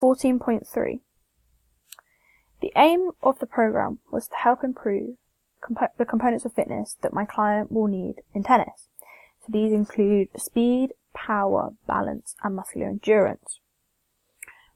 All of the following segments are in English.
14.3. The aim of the program was to help improve the components of fitness that my client will need in tennis. So these include speed, power, balance, and muscular endurance.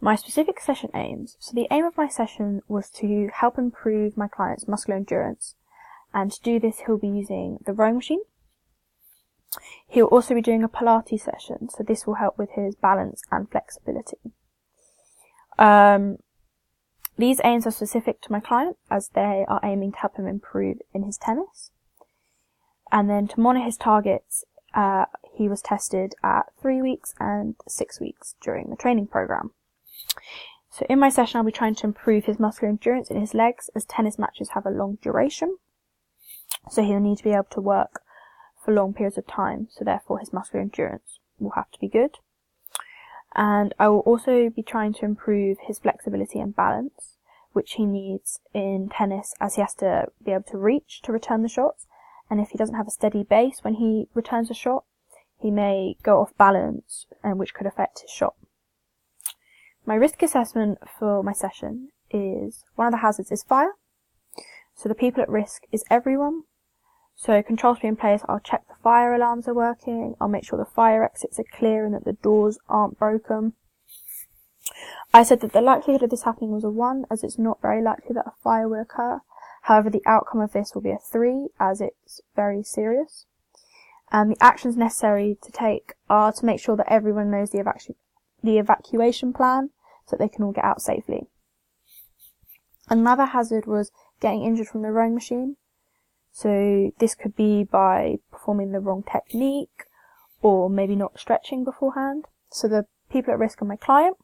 My specific session aims. So the aim of my session was to help improve my client's muscular endurance. And to do this, he'll be using the rowing machine. He'll also be doing a Pilates session, so this will help with his balance and flexibility. These aims are specific to my client as they are aiming to help him improve in his tennis. And then to monitor his targets, he was tested at 3 weeks and 6 weeks during the training program. So in my session, I'll be trying to improve his muscular endurance in his legs as tennis matches have a long duration. So he'll need to be able to work for long periods of time, so therefore his muscular endurance will have to be good. And I will also be trying to improve his flexibility and balance, which he needs in tennis as he has to be able to reach to return the shots, and if he doesn't have a steady base when he returns a shot, he may go off balance, and which could affect his shot. My risk assessment for my session is, one of the hazards is fire, so the people at risk is everyone. So controls to be in place, I'll check the fire alarms are working, I'll make sure the fire exits are clear and that the doors aren't broken. I said that the likelihood of this happening was a 1, as it's not very likely that a fire will occur. However, the outcome of this will be a 3, as it's very serious. And the actions necessary to take are to make sure that everyone knows the evacuation plan, so that they can all get out safely. Another hazard was getting injured from the rowing machine. So this could be by performing the wrong technique or maybe not stretching beforehand. So the people at risk are my client.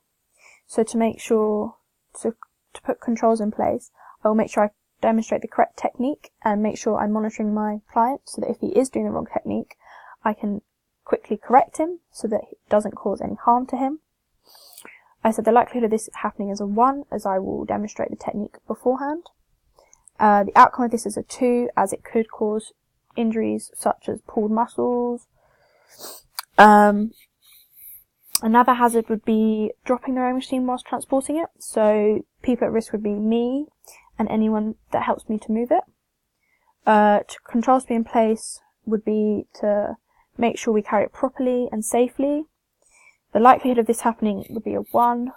So to make sure to put controls in place, I will make sure I demonstrate the correct technique and make sure I'm monitoring my client so that if he is doing the wrong technique, I can quickly correct him so that it doesn't cause any harm to him. I said the likelihood of this happening is a 1, as I will demonstrate the technique beforehand. The outcome of this is a 2, as it could cause injuries such as pulled muscles. Another hazard would be dropping the rowing machine whilst transporting it. So people at risk would be me and anyone that helps me to move it. Controls to be in place would be to make sure we carry it properly and safely. The likelihood of this happening would be a 1.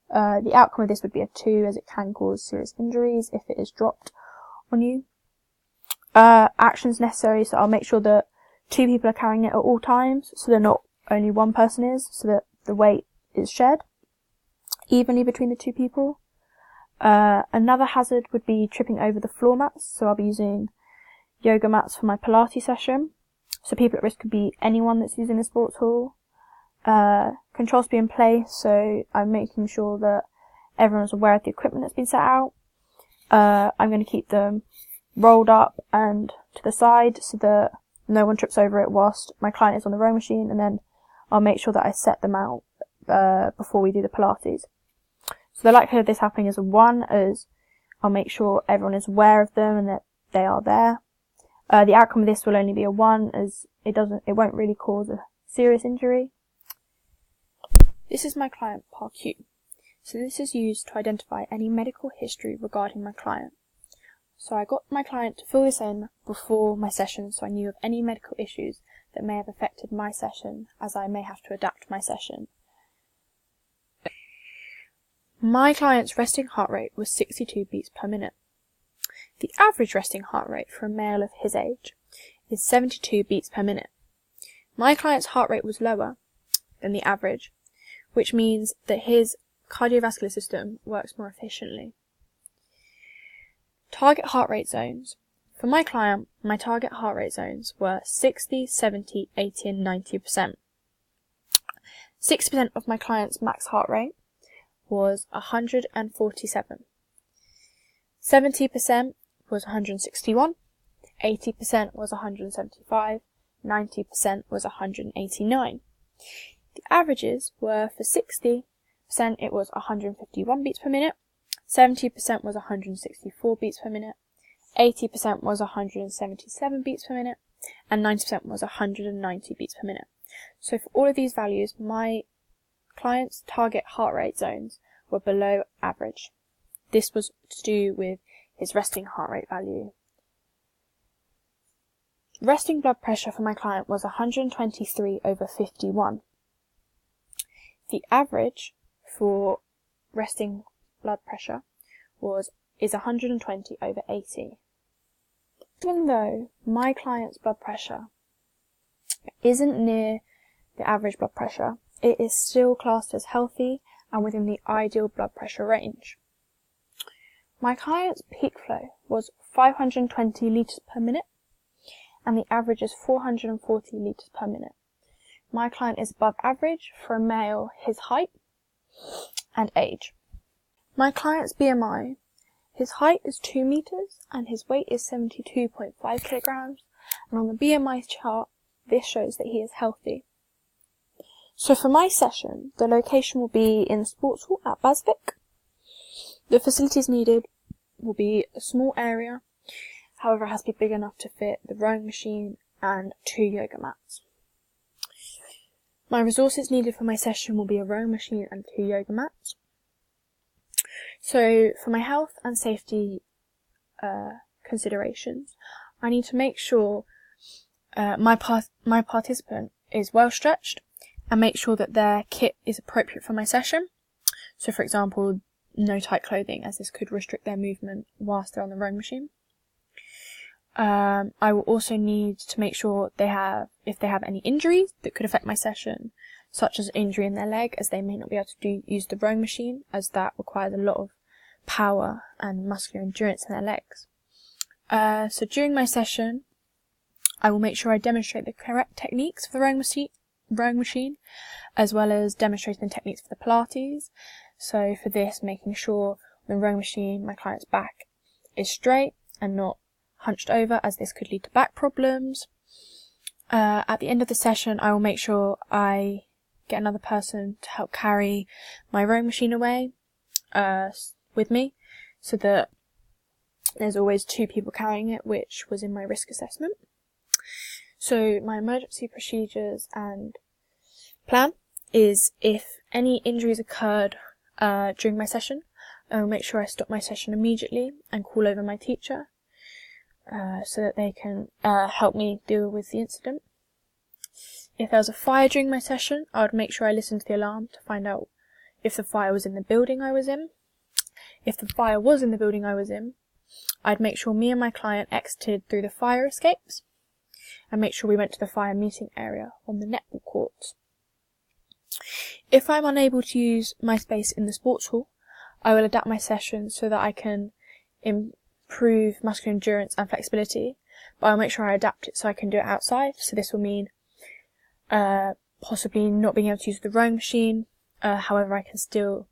The outcome of this would be a 2, as it can cause serious injuries if it is dropped on you. Actions necessary, so I'll make sure that 2 people are carrying it at all times, so that not only one person is, so that the weight is shared evenly between the 2 people. Another hazard would be tripping over the floor mats, so I'll be using yoga mats for my Pilates session. So people at risk could be anyone that's using the sports hall. Controls to be in place, so I'm making sure that everyone's aware of the equipment that's been set out. I'm going to keep them rolled up and to the side so that no one trips over it whilst my client is on the rowing machine, and then I'll make sure that I set them out before we do the Pilates. So the likelihood of this happening is a 1, as I'll make sure everyone is aware of them and that they are there. The outcome of this will only be a 1, as it won't really cause a serious injury. This is my client Part Q. So this is used to identify any medical history regarding my client. So I got my client to fill this in before my session, so I knew of any medical issues that may have affected my session, as I may have to adapt my session. My client's resting heart rate was 62 beats per minute. The average resting heart rate for a male of his age is 72 beats per minute. My client's heart rate was lower than the average, which means that his cardiovascular system works more efficiently. Target heart rate zones. For my client, my target heart rate zones were 60, 70, 80 and 90%. 6% of my client's max heart rate was 147. 70% was 161, 80% was 175, 90% was 189. The averages were for 60%, it was 151 beats per minute, 70% was 164 beats per minute, 80% was 177 beats per minute, and 90% was 190 beats per minute. So for all of these values, my client's target heart rate zones were below average. This was to do with his resting heart rate value. Resting blood pressure for my client was 123/51. The average for resting blood pressure is 120/80. Even though my client's blood pressure isn't near the average blood pressure, it is still classed as healthy and within the ideal blood pressure range. My client's peak flow was 520 litres per minute, and the average is 440 litres per minute. My client is above average for a male, his height and age. My client's BMI, his height is 2 meters and his weight is 72.5 kilograms, and on the BMI chart, this shows that he is healthy. So for my session, the location will be in the sports hall at Basvic. The facilities needed will be a small area, however it has to be big enough to fit the rowing machine and 2 yoga mats. My resources needed for my session will be a rowing machine and 2 yoga mats. So for my health and safety considerations, I need to make sure my participant is well stretched and make sure that their kit is appropriate for my session. So for example, no tight clothing, as this could restrict their movement whilst they're on the rowing machine. I will also need to make sure if they have any injuries that could affect my session, such as injury in their leg, as they may not be able to use the rowing machine, as that requires a lot of power and muscular endurance in their legs. So during my session, I will make sure I demonstrate the correct techniques for the rowing machine, as well as demonstrating the techniques for the Pilates. So for this, making sure on the rowing machine my client's back is straight and not hunched over, as this could lead to back problems. At the end of the session, I will make sure I get another person to help carry my rowing machine away with me, so that there's always 2 people carrying it, which was in my risk assessment. So my emergency procedures and plan is, if any injuries occurred during my session, I will make sure I stop my session immediately and call over my teacher, so that they can help me deal with the incident. If there was a fire during my session, I would make sure I listened to the alarm to find out if the fire was in the building I was in. If the fire was in the building I was in, I'd make sure me and my client exited through the fire escapes, and make sure we went to the fire meeting area on the netball courts. If I'm unable to use my space in the sports hall, I will adapt my session so that I can improve muscular endurance and flexibility, but I'll make sure I adapt it so I can do it outside. So this will mean possibly not being able to use the rowing machine. However, I can still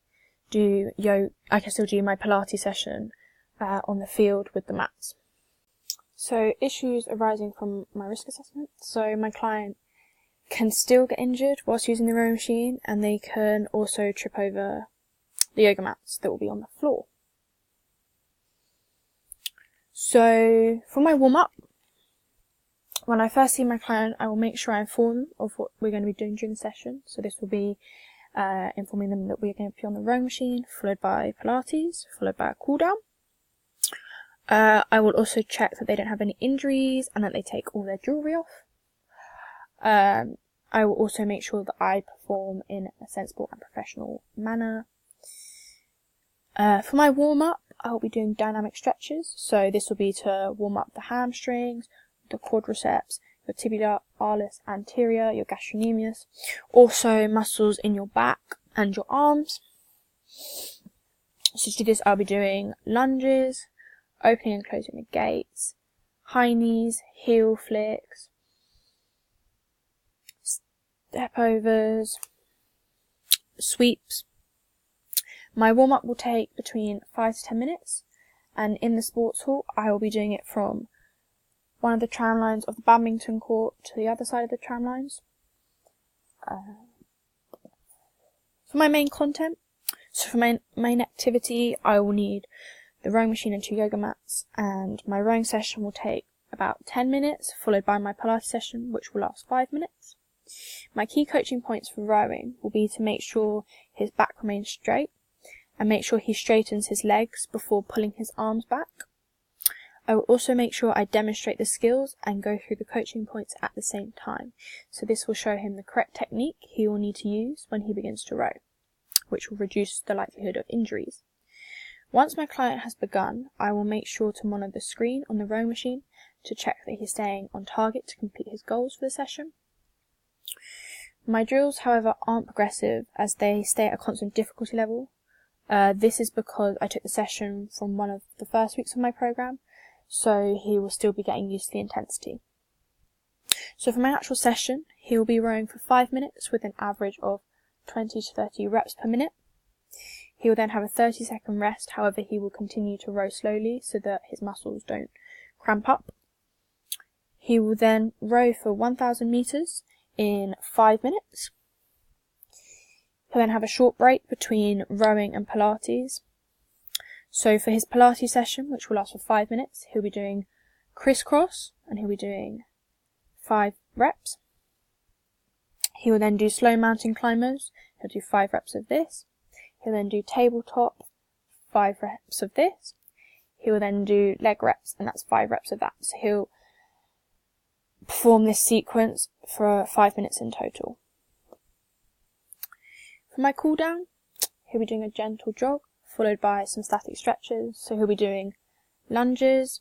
do my Pilates session on the field with the mats. So issues arising from my risk assessment. So my client can still get injured whilst using the rowing machine, and they can also trip over the yoga mats that will be on the floor. So for my warm-up, when I first see my client, I will make sure I inform them of what we're going to be doing during the session. So this will be informing them that we're going to be on the rowing machine, followed by Pilates, followed by a cool down. I will also check that they don't have any injuries and that they take all their jewellery off. I will also make sure that I perform in a sensible and professional manner. For my warm-up, I will be doing dynamic stretches. So this will be to warm up the hamstrings, the quadriceps, your tibialis anterior, your gastrocnemius, also muscles in your back and your arms. So to do this, I'll be doing lunges, opening and closing the gates, high knees, heel flicks, step overs, sweeps. My warm-up will take between 5 to 10 minutes, and in the sports hall I will be doing it from one of the tram lines of the badminton court to the other side of the tram lines. For my main content, so for my main activity, I will need the rowing machine and 2 yoga mats, and my rowing session will take about 10 minutes, followed by my Pilates session, which will last 5 minutes. My key coaching points for rowing will be to make sure his back remains straight and make sure he straightens his legs before pulling his arms back. I will also make sure I demonstrate the skills and go through the coaching points at the same time. So this will show him the correct technique he will need to use when he begins to row, which will reduce the likelihood of injuries. Once my client has begun, I will make sure to monitor the screen on the rowing machine to check that he's staying on target to complete his goals for the session. My drills, however, aren't progressive as they stay at a constant difficulty level. This is because I took the session from one of the first weeks of my program, so he will still be getting used to the intensity. So for my actual session, he will be rowing for 5 minutes with an average of 20 to 30 reps per minute. He will then have a 30-second rest, however he will continue to row slowly so that his muscles don't cramp up. He will then row for 1,000 metres in 5 minutes. He'll then have a short break between rowing and Pilates. So for his Pilates session, which will last for 5 minutes, he'll be doing crisscross and he'll be doing 5 reps. He will then do slow mountain climbers. He'll do 5 reps of this. He'll then do tabletop, 5 reps of this. He will then do leg reps, and that's 5 reps of that. So he'll perform this sequence for 5 minutes in total. For my cool down, he'll be doing a gentle jog, followed by some static stretches. So he'll be doing lunges,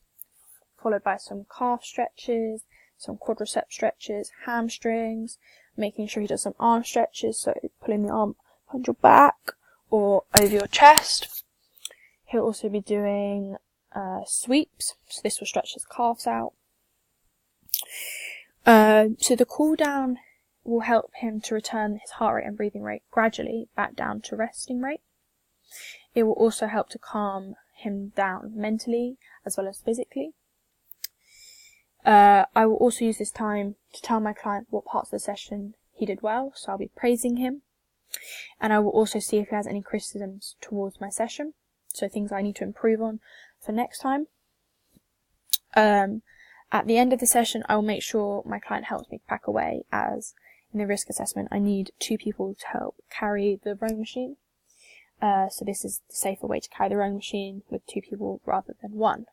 followed by some calf stretches, some quadricep stretches, hamstrings, making sure he does some arm stretches, so pulling the arm behind your back or over your chest. He'll also be doing sweeps, so this will stretch his calves out. So the cool down will help him to return his heart rate and breathing rate gradually back down to resting rate. It will also help to calm him down mentally as well as physically. I will also use this time to tell my client what parts of the session he did well, so I'll be praising him. And I will also see if he has any criticisms towards my session, so things I need to improve on for next time. At the end of the session, I will make sure my client helps me pack away, as in the risk assessment I need 2 people to help carry the rowing machine. So this is the safer way to carry the rowing machine with 2 people rather than 1.